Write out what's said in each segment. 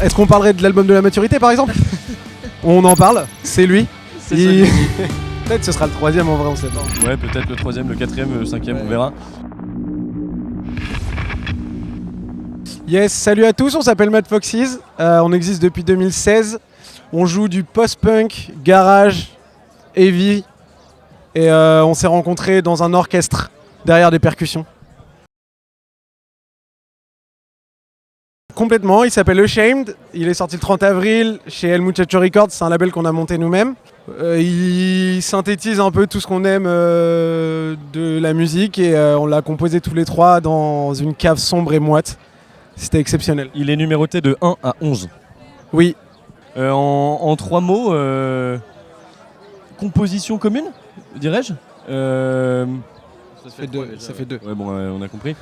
Est-ce qu'on parlerait de l'album de la maturité par exemple? On en parle, c'est lui. Peut-être ce sera le 3e en vrai, on sait pas. Ouais, peut-être le 3e, le 4e, le 5e, on verra. Yes, salut à tous, on s'appelle Mad Foxes, on existe depuis 2016. On joue du post-punk, garage, heavy. Et on s'est rencontrés dans un orchestre, derrière des percussions. Complètement, il s'appelle Ashamed, il est sorti le 30 avril chez El Muchacho Records, c'est un label qu'on a monté nous-mêmes. Il synthétise un peu tout ce qu'on aime de la musique et on l'a composé tous les trois dans une cave sombre et moite. C'était exceptionnel. Il est numéroté de 1 à 11. Oui. En 3 mots, composition commune, dirais-je. Ça fait 2. Ouais, bon, on a compris.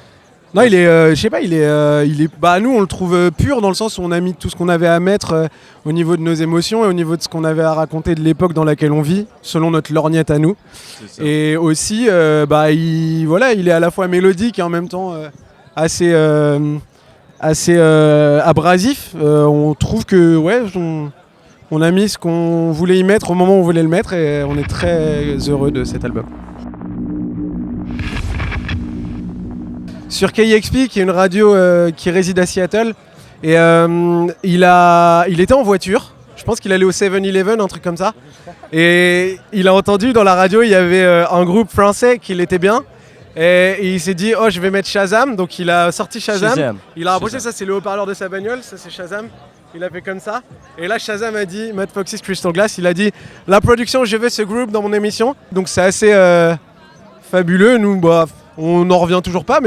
Non, il est, je sais pas, il est. Bah, nous, on le trouve pur dans le sens où on a mis tout ce qu'on avait à mettre au niveau de nos émotions et au niveau de ce qu'on avait à raconter de l'époque dans laquelle on vit, selon notre lorgnette à nous. Et aussi, il est à la fois mélodique et en même temps assez abrasif. On trouve que, on a mis ce qu'on voulait y mettre au moment où on voulait le mettre et on est très heureux de cet album. Sur KEXP, qui est une radio qui réside à Seattle, et il était en voiture, je pense qu'il allait au 7-Eleven, un truc comme ça, et il a entendu dans la radio, il y avait un groupe français qui l'était bien, et il s'est dit, oh je vais mettre Shazam, donc il a sorti Shazam. Il a rapproché, ça c'est le haut-parleur de sa bagnole, ça c'est Shazam, il a fait comme ça, et là Shazam a dit, Mad Foxes Crystal Glass, il a dit, la production, je veux ce groupe dans mon émission, donc c'est assez fabuleux, nous, on n'en revient toujours pas,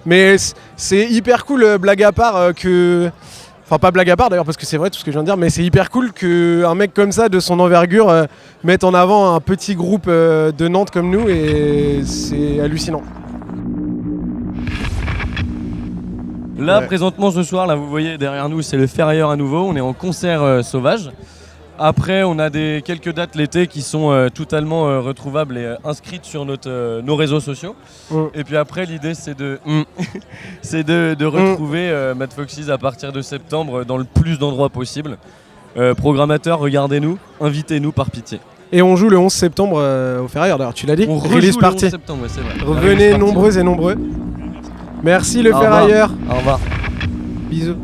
mais c'est hyper cool, blague à part, enfin pas blague à part d'ailleurs parce que c'est vrai tout ce que je viens de dire, mais c'est hyper cool qu'un mec comme ça, de son envergure, mette en avant un petit groupe de Nantes comme nous, et c'est hallucinant. Là, présentement ce soir, là vous voyez derrière nous, c'est le Ferrailleur à nouveau, on est en concert sauvage. Après, on a quelques dates l'été qui sont totalement retrouvables et inscrites sur nos réseaux sociaux. Et puis après, l'idée, c'est de retrouver Mad Foxes à partir de septembre dans le plus d'endroits possible. Programmateurs, regardez-nous, invitez-nous par pitié. Et on joue le 11 septembre au Ferrailleur, d'ailleurs, tu l'as dit. On rejoue le 11 septembre, ouais, c'est vrai. Revenez nombreux et nombreux. Merci le Ferrailleur. Au revoir. Bisous.